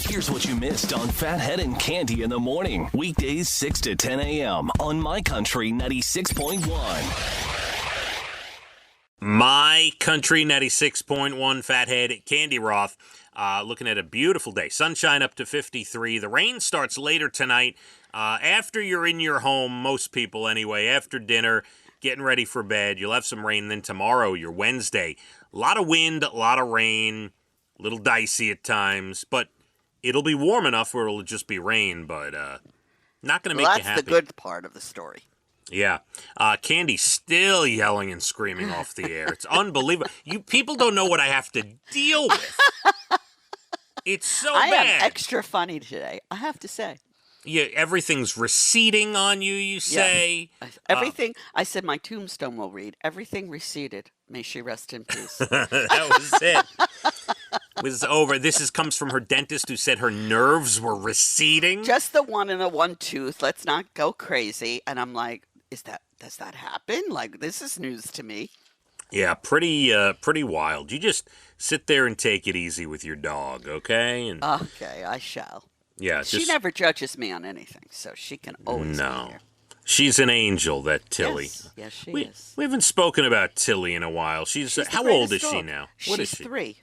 Here's what you missed on Phathead and Cande in the morning. Weekdays 6 to 10 a.m. on My Country 96.1. My Country 96.1 Phathead, Cande Roth, looking at a beautiful day. Sunshine up to 53. The rain starts later tonight. After you're in your home, most people anyway, after dinner, getting ready for bed, you'll have some rain. Then tomorrow, your Wednesday, a lot of wind, a lot of rain, a little dicey at times, but it'll be warm enough where it'll just be rain, but not going to make you happy. That's the good part of the story. Yeah. Candy's still yelling and screaming off the air. It's unbelievable. You people don't know what I have to deal with. It's so bad. I am extra funny today, I have to say. Yeah, everything's receding on you, you say. Yeah. Everything, I said my tombstone will read, everything receded. May she rest in peace. That was it. It was over. This comes from her dentist who said her nerves were receding. Just the one in the one tooth. Let's not go crazy. And I'm like, does that happen? Like, this is news to me. Yeah, pretty wild. You just sit there and take it easy with your dog, okay? Okay, I shall. Yeah, she never judges me on anything, so she can always be here. She's an angel, that Tilly. Yes, she is. We haven't spoken about Tilly in a while. She's how old is she now? What is she? 3.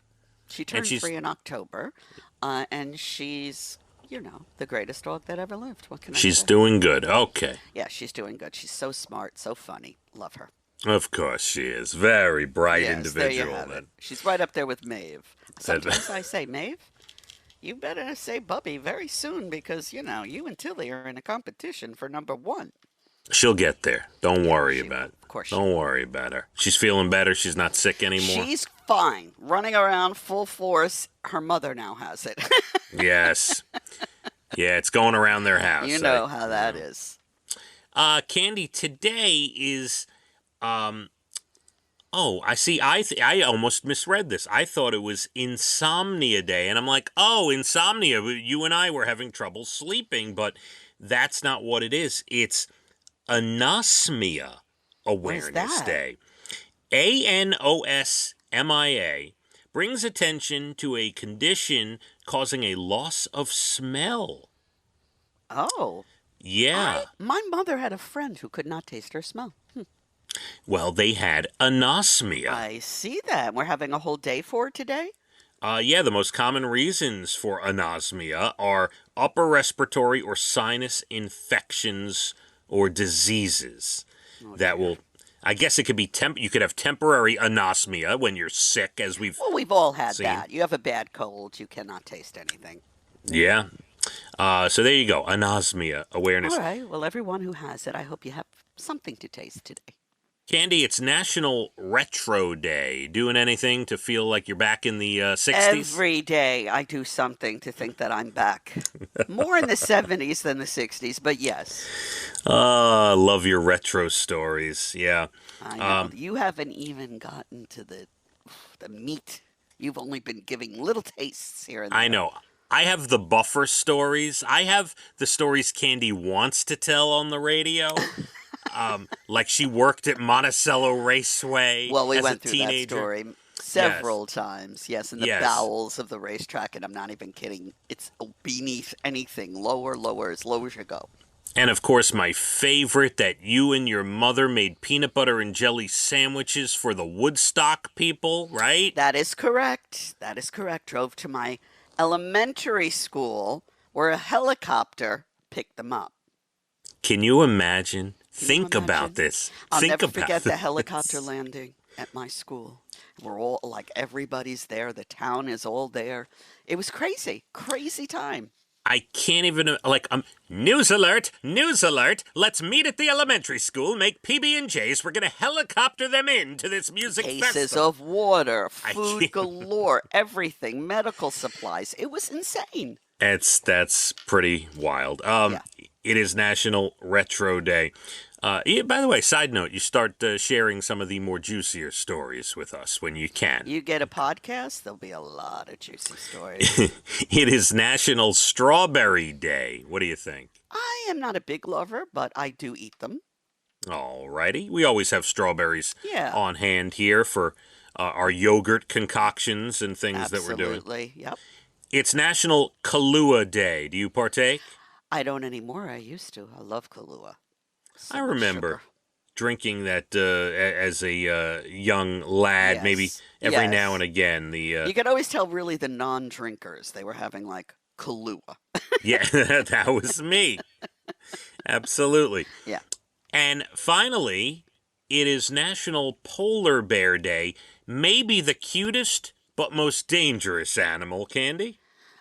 She turned 3 in October, and she's, the greatest dog that ever lived. What can I say? She's doing good. Okay. Yeah, she's doing good. She's so smart, so funny. Love her. Of course she is. Very bright individual. There you have it. She's right up there with Maeve. Sometimes I say, Maeve, you better say Bubby very soon because, you and Tilly are in a competition for number 1. She'll get there. Don't worry about it. Of course. Don't worry about her. She's feeling better. She's not sick anymore. She's fine. Running around full force. Her mother now has it. Yes. Yeah, it's going around their house. You know how that is. Cande, today is... I see. I almost misread this. I thought it was Insomnia Day. And I'm like, insomnia. You and I were having trouble sleeping. But that's not what it is. It's Anosmia Awareness Day. Anosmia brings attention to a condition causing a loss of smell. Oh. Yeah. My mother had a friend who could not taste or smell. Well, they had anosmia. I see that. We're having a whole day for it today? Yeah, the most common reasons for anosmia are upper respiratory or sinus infections or diseases that will... I guess it could be you could have temporary anosmia when you're sick, as we've we've all had seen. that. You have a bad cold, you cannot taste anything. Yeah. So there you go, anosmia awareness. All right. Well, everyone who has it, I hope you have something to taste today. Cande, it's National Retro Day. Doing anything to feel like you're back in the 60s? Every day I do something to think that I'm back. More in the 70s than the 60s, but yes. I love your retro stories. Yeah. I know. You haven't even gotten to the meat. You've only been giving little tastes here and there. I know. I have the buffer stories. I have the stories Cande wants to tell on the radio. Like she worked at Monticello Raceway well, we as went a through teenager. that story several times. Yes, in the bowels of the racetrack, and I'm not even kidding. It's beneath anything. Lower, as low as you go. And, of course, my favorite, that you and your mother made peanut butter and jelly sandwiches for the Woodstock people, right? That is correct. Drove to my elementary school where a helicopter picked them up. Can you imagine? Think about this. I'll never forget the helicopter landing at my school. We're all, everybody's there. The town is all there. It was crazy. Crazy time. I can't even, news alert, let's meet at the elementary school, make PB&Js, we're going to helicopter them into this music festival. Cases of water, food galore, everything, medical supplies. It was insane. That's pretty wild. It is National Retro Day. By the way, side note, you start sharing some of the more juicier stories with us when you can. You get a podcast, there'll be a lot of juicy stories. It is National Strawberry Day. What do you think? I am not a big lover, but I do eat them. All righty. We always have strawberries on hand here for our yogurt concoctions and things that we're doing. Absolutely, yep. It's National Kahlua Day. Do you partake? I don't anymore. I used to. I love Kahlua. So I much remember sugar. drinking that as a young lad, maybe Yes. every now Yes. and again. The You could always tell really the non-drinkers. They were having like Kahlua. Yeah, that was me. Absolutely. Yeah. And finally, it is National Polar Bear Day. Maybe the cutest but most dangerous animal, Candy.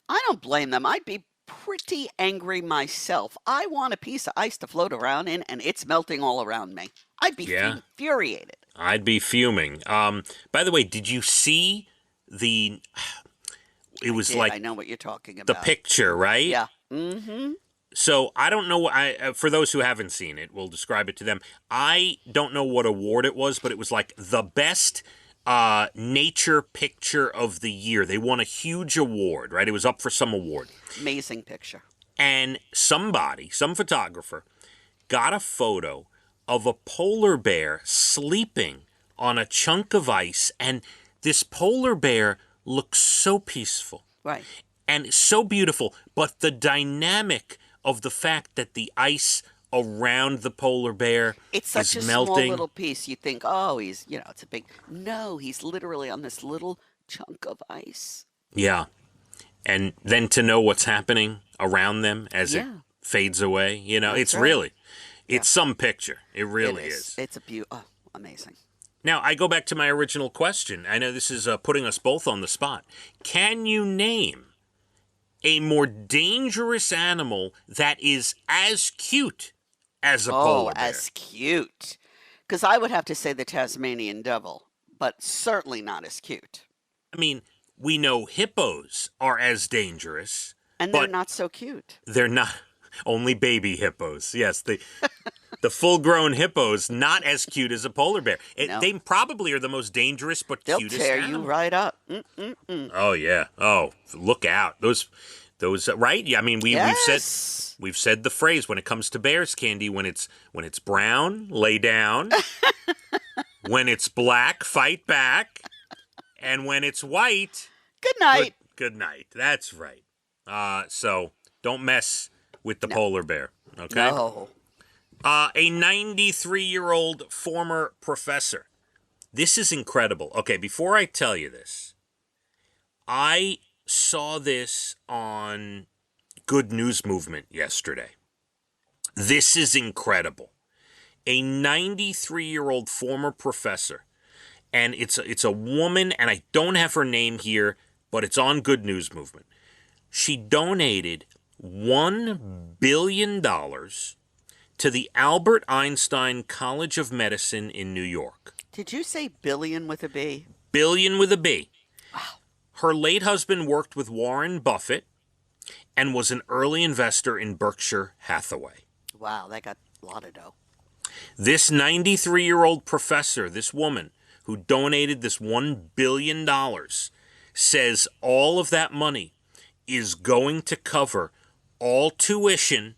I don't blame them. I'd be pretty angry myself. I want a piece of ice to float around in, and it's melting all around me. I'd be Yeah, infuriated. I'd be fuming. By the way, did you see the? It I was did. like I know what you're talking the about. picture, right? Yeah. Mm-hmm. So I don't know. For those who haven't seen it, we'll describe it to them. I don't know what award it was, but it was like the best nature picture of the year. They won a huge award, right? It was up for some award. Amazing picture. And some photographer, got a photo of a polar bear sleeping on a chunk of ice. And this polar bear looks so peaceful Right. and so beautiful. But the dynamic of the fact that the ice around the polar bear It's such is a small melting. little piece. You think, oh, it's a big. No, he's literally on this little chunk of ice. Yeah. And then to know what's happening around them as it Yeah. fades away, That's it's right. really, it's some picture. It really It is. It's a oh, amazing. Now, I go back to my original question. I know this is putting us both on the spot. Can you name a more dangerous animal that is as cute as a polar bear? As cute. Because I would have to say the Tasmanian devil, but certainly not as cute. I mean, we know hippos are as dangerous, And they're but not so cute. they're not only baby hippos. Yes, the full-grown hippos not as cute as a polar bear. No. They probably are the most dangerous but They'll cutest tear animal. you right up. Mm-mm-mm. Oh yeah. Oh, look out. Those right? Yeah, I mean Yes. we've said the phrase when it comes to bears, Candy, when it's brown, lay down. When it's black, fight back. And when it's white, Good night. good night. That's right. So don't mess with the No. polar bear, okay? No. A 93-year-old former professor. This is incredible. Okay, before I tell you this, I saw this on Good News Movement yesterday. This is incredible. A 93-year-old former professor, and it's a woman, and I don't have her name here, but it's on Good News Movement. She donated $1 billion to the Albert Einstein College of Medicine in New York. Did you say billion with a B? Billion with a B. Her late husband worked with Warren Buffett and was an early investor in Berkshire Hathaway. Wow, that got a lot of dough. This 93-year-old professor, this woman who donated this $1 billion, says all of that money is going to cover all tuition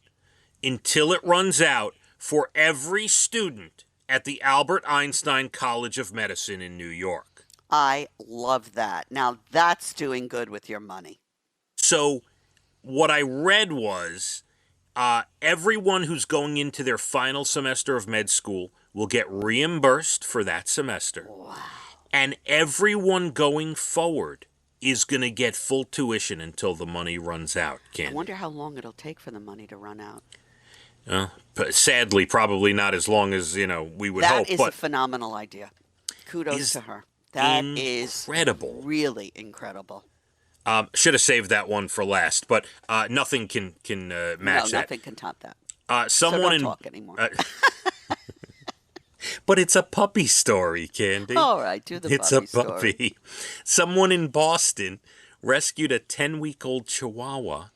until it runs out for every student at the Albert Einstein College of Medicine in New York. I love that. Now that's doing good with your money. So what I read was everyone who's going into their final semester of med school will get reimbursed for that semester. Wow. And everyone going forward is going to get full tuition until the money runs out, I Candy. wonder how long it'll take for the money to run out. But sadly, probably not as long as, we would hope. That is a phenomenal idea. Kudos to her. That is incredible. really incredible. Should have saved that one for last, but nothing can match No, that. nothing can top that. Someone so don't talk anymore. But it's a puppy story, Candy. All right, do the It's puppy a puppy. story. Someone in Boston rescued a 10-week-old Chihuahua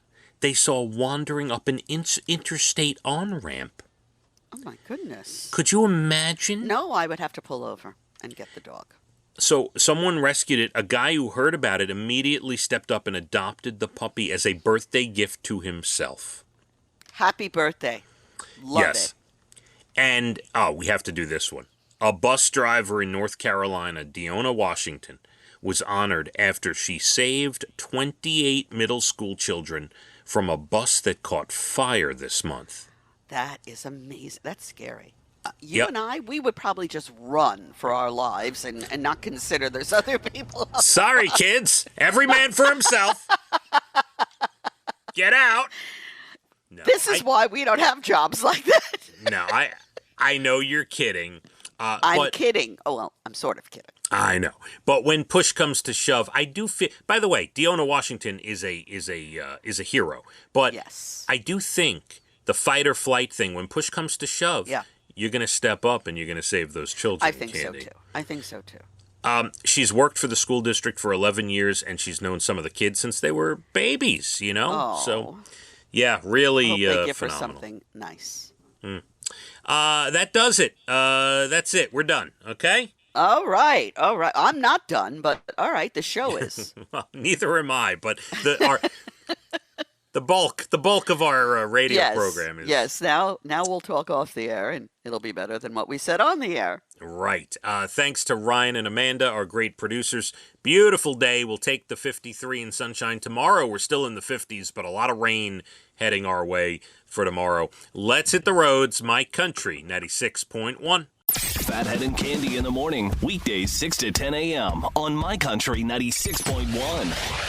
they saw wandering up an interstate on-ramp. Oh my goodness. Could you imagine? No, I would have to pull over and get the dog. So someone rescued it. A guy who heard about it immediately stepped up and adopted the puppy as a birthday gift to himself. Happy birthday. Love Yes. it. And, we have to do this one. A bus driver in North Carolina, Deona, Washington, was honored after she saved 28 middle school children from a bus that caught fire this month. That is amazing. That's scary. You Yep. and I, we would probably just run for our lives and not consider there's other people. Sorry, kids. Every man for himself. Get out. No, This is why we don't have jobs like that. No, I know you're kidding. I'm kidding. Oh, well, I'm sort of kidding. I know, but when push comes to shove, I do feel. By the way, Deona Washington is a hero, but Yes. I do think the fight or flight thing, when push comes to shove, Yeah. you're going to step up and you're going to save those children. I think Cande. so, too. I think so, too. She's worked for the school district for 11 years, and she's known some of the kids since they were babies. You know, Oh. so yeah, really I hope they give her phenomenal. something nice. That does it. That's it. We're done. Okay. All right. I'm not done, but all right, the show is. Well, neither am I. But the bulk of our radio program is Yes, now we'll talk off the air, and it'll be better than what we said on the air. right. Thanks to Ryan and Amanda, our great producers. Beautiful day. We'll take the 53 and sunshine tomorrow. We're still in the 50s, but a lot of rain heading our way for tomorrow. Let's hit the roads. My Country 96.1. Phathead and Cande in the morning, weekdays 6 to 10 a.m. on My Country 96.1.